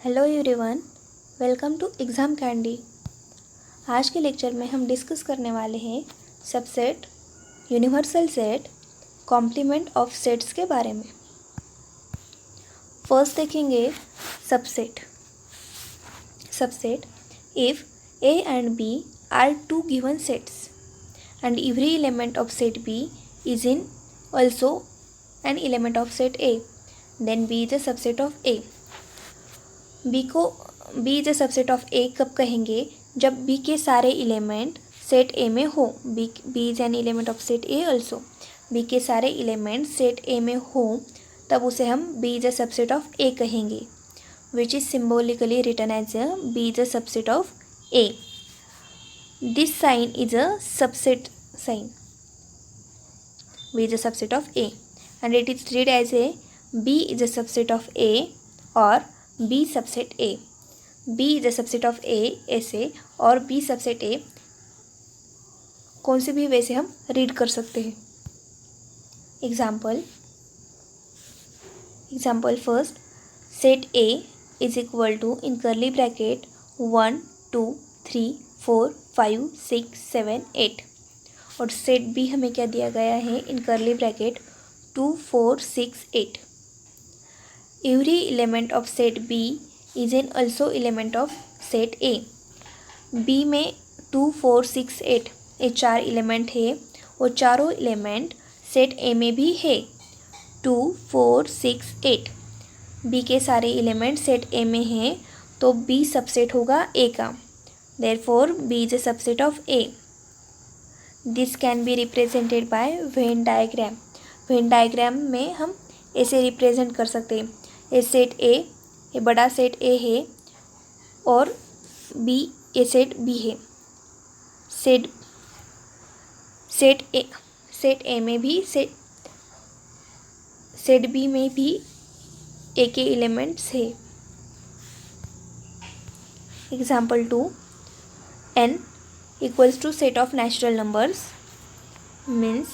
Hello everyone, welcome to exam candy. आज के lecture में हम डिस्कस करने वाले हैं subset, universal set, complement of sets के बारे में। फर्स्ट देखेंगे subset. Subset if A and B are two given sets and every element of set B is in also an element of set A, then B is a subset of A. B को B is a subset of A कब कहेंगे? जब B के सारे element set A में हो। B is an element of set A also. B के सारे एलिमेंट सेट ए में हो तब उसे हम B is a subset of A कहेंगे, which is symbolically written as A B is a subset of A. This sign is a subset sign, B is a subset of A, and it is read as A B is a subset of A और B subset A. B is a subset of A ऐसे और B subset ए कौन से भी वे से हम read कर सकते हैं। Example first, set A is equal to in curly bracket 1 2 3 4 5 6 7 8 और सेट बी हमें क्या दिया गया है? इन curly bracket 2 4 6 8। Every element of set B is an also element of set A. B में 2 4 6 8 ये चार एलिमेंट है और चारों एलिमेंट सेट A में भी है। 2 4 6 8 B के सारे एलिमेंट सेट A में हैं तो B सबसेट होगा A का। Therefore B is a subset of A. This can be represented by Venn diagram. Venn diagram में हम ऐसे रिप्रेजेंट कर सकते हैं। ये सेट ए, ये बड़ा सेट ए है और बी ये सेट बी है। सेट ए में भी सेट बी में भी ए के एलिमेंट्स है। Example 2, n equals to set of natural numbers means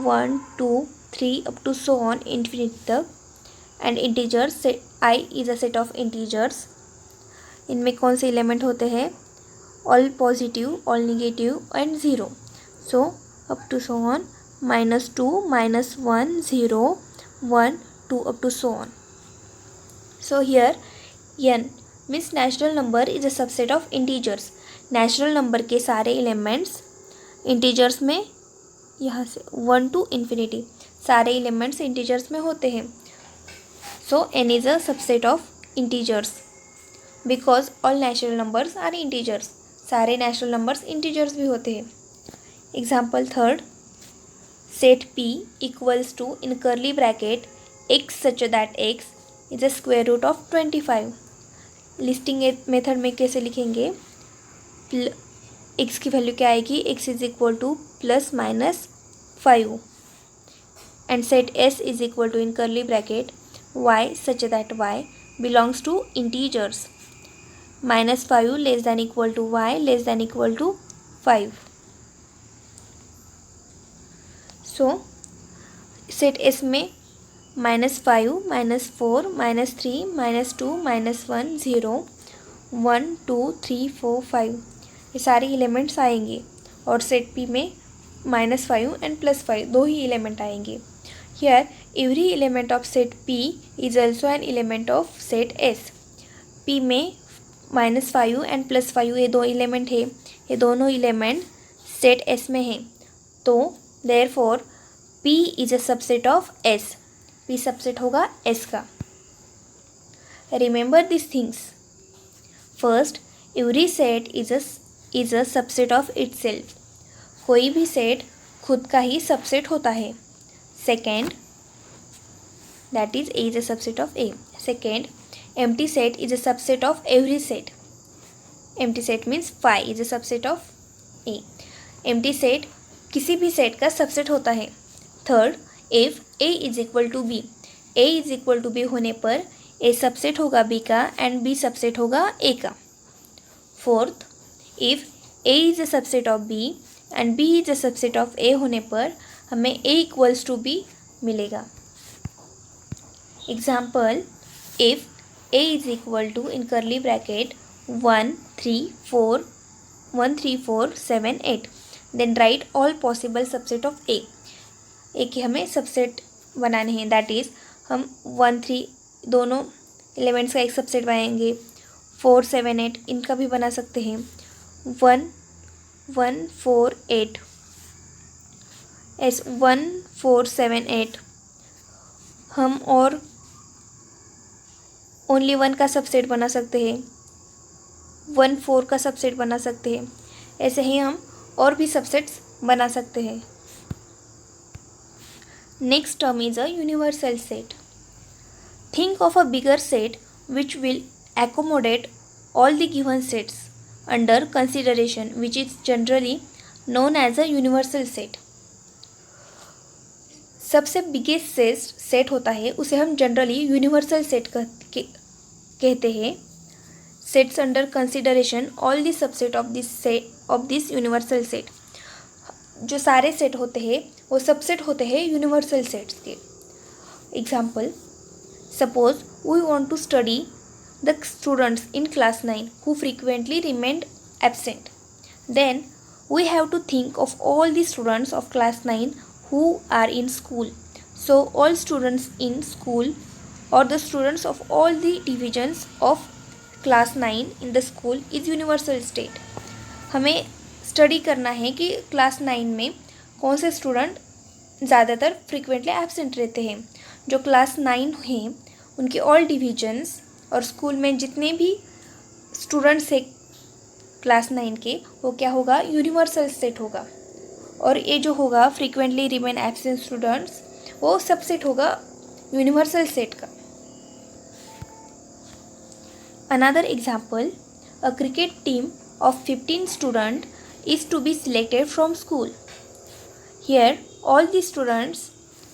1 2 3 up to so on infinity तक, and integers i is a set of integers. इनमें कौन से एलिमेंट होते हैं? All positive, all negative and zero. So up to so on -2 -1 0 1 2 up to so on. So here n means natural number is a subset of integers. Natural number के सारे elements integers में, यहाँ से 1 to infinity सारे elements integers में होते हैं। So n is a subset of integers because all natural numbers are integers. सारे natural numbers integers भी होते हैं। Example third, set P equals to in curly bracket x such that x is a square root of 25. Listing method में कैसे लिखेंगे? x की value क्या आएगी? x is equal to +-5 and set S is equal to in curly bracket y such that y belongs to integers -5 less than equal to y less than equal to 5. So set S में -5 -4 -3 -2 -1 0 1 2 3 4 5 ये सारे elements आएंगे और set P में -5 and +5 दो ही element आएंगे। Here every element of set P is also an element of set S. P में -5 and +5 ये दो एलिमेंट है, ये दोनों एलिमेंट सेट S में हैं। तो therefore P is a subset of S. P subset होगा S का। Remember these things. First, every set is a subset of itself. कोई भी सेट खुद का ही सबसेट होता है। Second, that is A is a subset of A. Second, empty set is a subset of every set. Empty set means phi is a subset of A. Empty set किसी भी set का subset होता है। Third, if A is equal to B. A is equal to B होने पर A subset होगा B का and B subset होगा A का। Fourth, if A is a subset of B and B is a subset of A होने पर हमें A equals to B मिलेगा। Example, if A is equal to in curly bracket 1 3 4 1 3 4 7 8. Then write all possible subset of A. A के हमें subset बनाने हैं, that is हम 1 3 दोनों एलिमेंट्स का एक सबसेट बनाएंगे, 4 7 8 इनका भी बना सकते हैं, 1 1 4 8 1 4 7 8 हम और ओनली 1 का सबसेट बना सकते हैं, 1 4 का सबसेट बना सकते हैं। ऐसे ही हम और भी सबसेट्स बना सकते हैं। Next term is a universal set. Think of a bigger set which will accommodate all the given sets under consideration, which is generally known as a universal set. सबसे बिगेस्ट सेट होता है उसे हम generally universal set कहते हैं। Sets under consideration all the subset of this universal set. जो सारे set होते हैं वो सबसेट होते हैं यूनिवर्सल सेट्स के। Example, suppose we want to study the students in class 9 who frequently remained absent. Then we have to think of all the students of class 9 who are in school. So all students in school or the students of all the divisions of class 9 in the school is universal state. हमें study करना है कि class 9 में कौन से student ज़्यादातर frequently absent रहते हैं। जो क्लास 9 हैं उनके ऑल डिविजन्स और स्कूल में जितने भी स्टूडेंट्स हैं क्लास 9 के, वो क्या होगा, यूनिवर्सल सेट होगा। और ये जो होगा फ्रीक्वेंटली रिमेन एब्सेंट स्टूडेंट्स, वो सबसेट होगा यूनिवर्सल सेट का। Another example, a cricket team of 15 student is to be selected from school. Here all the students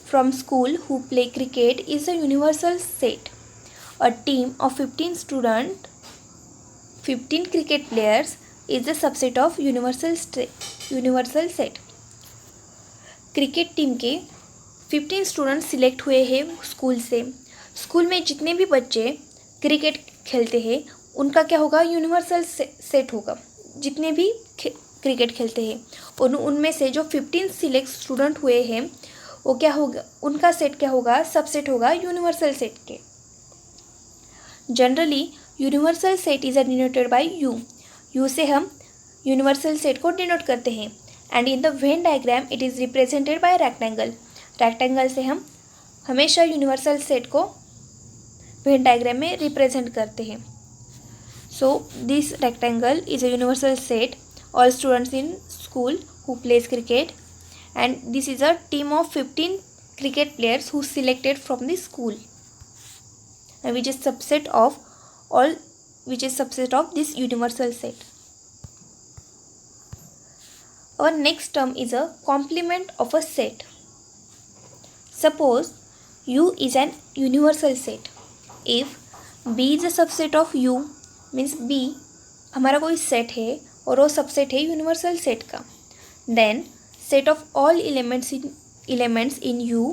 from school who play cricket is a universal set. A team of 15 cricket players is the subset of universal set. Cricket team के 15 students select हुए हैं school से। School में जितने भी बच्चे cricket खेलते हैं उनका क्या होगा, यूनिवर्सल सेट होगा। जितने भी क्रिकेट खेलते हैं उनमें से जो 15 सिलेक्ट स्टूडेंट हुए हैं वो क्या होगा, उनका सेट क्या होगा, सबसेट होगा यूनिवर्सल सेट के। Generally universal set is denoted by you. You से हम यूनिवर्सल सेट को डिनोट करते हैं। And in the Venn diagram it is represented by rectangle. Rectangle से हम हमेशा यूनिवर्सल सेट को वेन डायग्राम में रिप्रेजेंट करते हैं। So this rectangle is a universal set, all students in school who plays cricket, and this is a team of 15 cricket players who selected from the school, and which is subset of this universal set. Our next term is a complement of a set. Suppose U is an universal set. If B is a subset of U, means B हमारा कोई set है और वो subset है universal set का, then set of all elements in U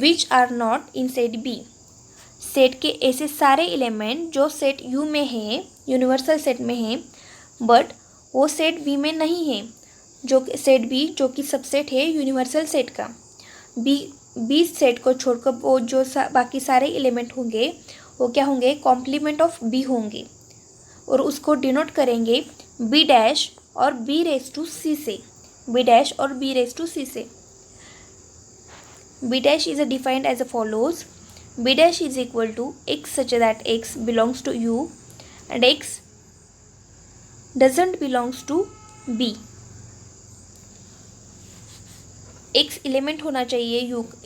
which are not in set B. Set के ऐसे सारे एलिमेंट जो सेट यू में है, यूनिवर्सल सेट में है, बट वो सेट बी में नहीं है, जो सेट बी जो कि सबसेट है यूनिवर्सल सेट का। बी सेट को छोड़कर वो जो बाकी सारे एलिमेंट होंगे वो क्या होंगे, कॉम्प्लीमेंट ऑफ बी होंगे, और उसको डिनोट करेंगे बी डैश और बी रेज टू सी से। बी डैश और बी रेज टू सी से। B dash is defined as a follows. B dash is equal to x such that x belongs to U and x doesn't belongs to B. x element होना चाहिए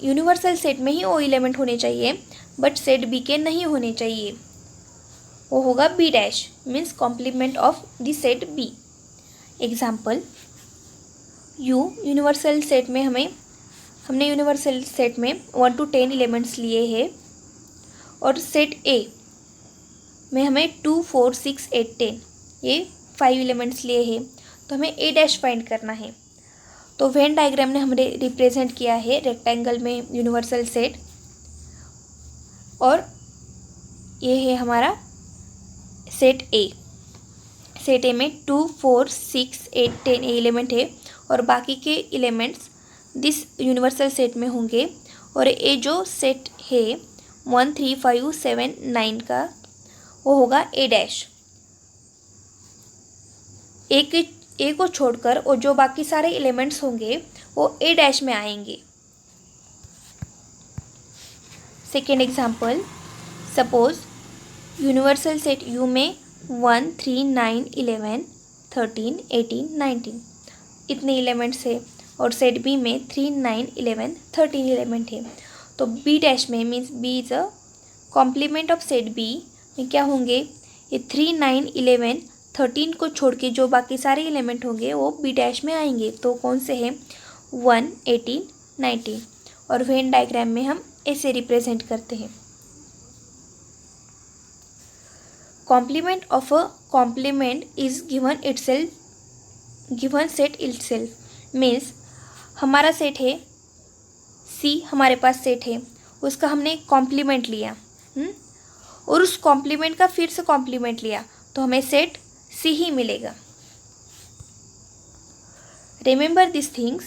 universal set में ही वो element होने चाहिए, but set B के नहीं होने चाहिए, वो होगा B dash, means complement of the set B. Example, universal set में हमने यूनिवर्सल सेट में 1 to 10 एलिमेंट्स लिए हैं, और सेट ए में हमें 2 4 6 8 10 ये 5 एलिमेंट्स लिए हैं, तो हमें ए डैश फाइंड करना है। तो वेन डायग्राम ने हमने रिप्रेजेंट किया है रेक्टेंगल में यूनिवर्सल सेट, और ये है हमारा सेट ए। सेट ए में 2, 4, 6, 8, 10 एलिमेंट है और बाकी के एलिमेंट्स दिस यूनिवर्सल सेट में होंगे। और ये जो सेट है 1, 3, 5, 7, 9 का वो होगा ए डैश। ए को छोड़कर और जो बाकी सारे एलिमेंट्स होंगे वो ए डैश में आएंगे। Second example, suppose universal set you में 1, 3, 9, 11, 13, 18, 19 इतने एलिमेंट्स है और सेट बी में 3, 9, 11, 13 एलिमेंट है। तो बी डैश में means B is a complement of set B में क्या होंगे, ये 3, 9, 11, 13 को छोड़ के जो बाकी सारे एलिमेंट होंगे वो बी डैश में आएंगे। तो कौन से हैं, 1, 18, 19। और वेन डायग्राम में हम ऐसे रिप्रेजेंट करते हैं। Complement of a complement is given set itself means हमारा सेट है सी, हमारे पास सेट है, उसका हमने कॉम्प्लीमेंट लिया और उस कॉम्प्लीमेंट का फिर से कॉम्प्लीमेंट लिया तो हमें सेट सी ही मिलेगा। Remember this things.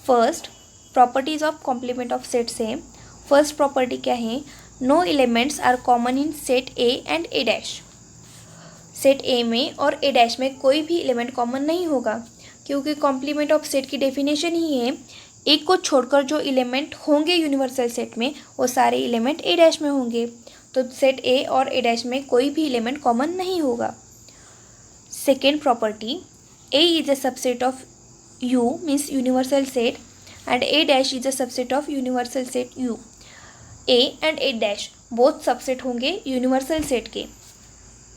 First, properties of complement of set से फर्स्ट प्रॉपर्टी क्या है, no elements are common in set A and A dash. Set A में और ए डैश में कोई भी एलिमेंट कॉमन नहीं होगा क्योंकि कॉम्प्लीमेंट ऑफ सेट की डेफिनेशन ही है एक को छोड़कर जो एलिमेंट होंगे यूनिवर्सल सेट में वो सारे एलिमेंट ए डैश में होंगे। तो सेट ए और ए डैश में कोई भी एलिमेंट कॉमन नहीं होगा। Second property, A is a subset of U means universal set and A dash is a subset of universal set U. A and A dash both subset होंगे universal set के।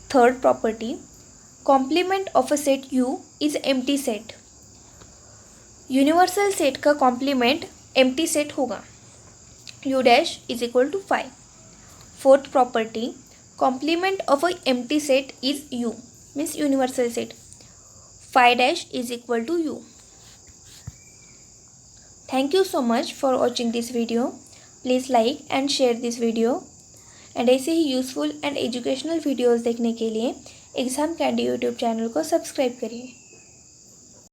Third property, complement of a set U is empty set. Universal set का complement empty set होगा, U dash is equal to 5। Fourth property, complement of a empty set is U means universal set, 5 dash is equal to U. Thank you so much for watching this video. Please like and share this video. And ऐसे ही useful and educational videos देखने के लिए exam candy YouTube channel को subscribe करिए।